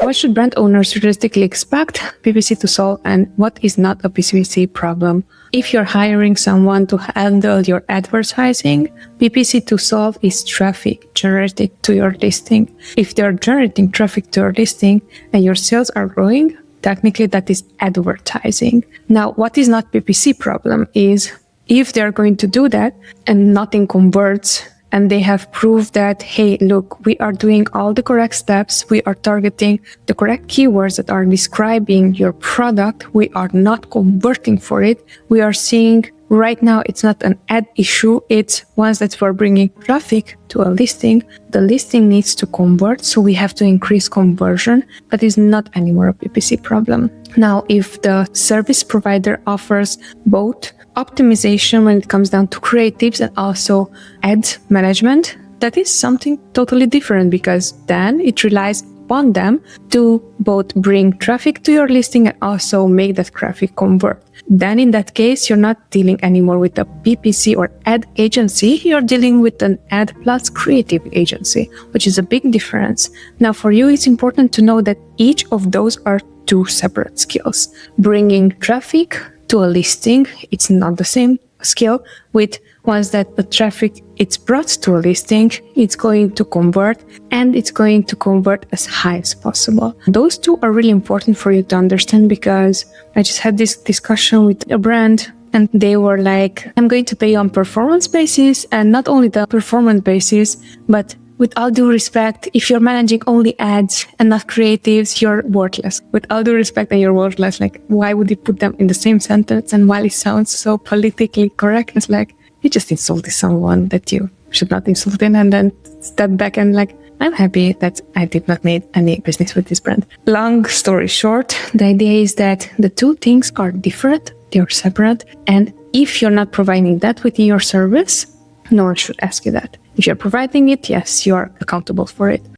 What should brand owners realistically expect PPC to solve, and what is not a PPC problem? If you're hiring someone to handle your advertising, PPC to solve is traffic generated to your listing. If they're generating traffic to your listing and your sales are growing, technically that is advertising. Now, what is not PPC problem is if they're going to do that and nothing converts, and they have proved that, hey, look, we are doing all the correct steps. We are targeting the correct keywords that are describing your product. We are not converting for it. We are seeing right now it's not an ad issue. It's once that we're bringing traffic to a listing, the listing needs to convert. So we have to increase conversion. That is not anymore a PPC problem. Now, if the service provider offers both optimization when it comes down to creatives and also ad management, that is something totally different, because then it relies upon them to both bring traffic to your listing and also make that traffic convert. Then in that case, you're not dealing anymore with a PPC or ad agency, you're dealing with an ad plus creative agency, which is a big difference. Now for you, it's important to know that each of those are two separate skills. Bringing traffic to a listing, it's not the same skill. With once that the traffic it's brought to a listing, it's going to convert, and it's going to convert as high as possible. Those two are really important for you to understand, because I just had this discussion with a brand and they were like, I'm going to pay you on performance basis, and not only the performance basis, but with all due respect, if you're managing only ads and not creatives, you're worthless. With all due respect, and you're worthless. Like, why would you put them in the same sentence? And while it sounds so politically correct, it's like, you just insulted someone that you should not insult in, and then step back and like, I'm happy that I did not make any business with this brand. Long story short, the idea is that the two things are different, they're separate, and if you're not providing that within your service, no one should ask you that. If you're providing it, yes, you're accountable for it.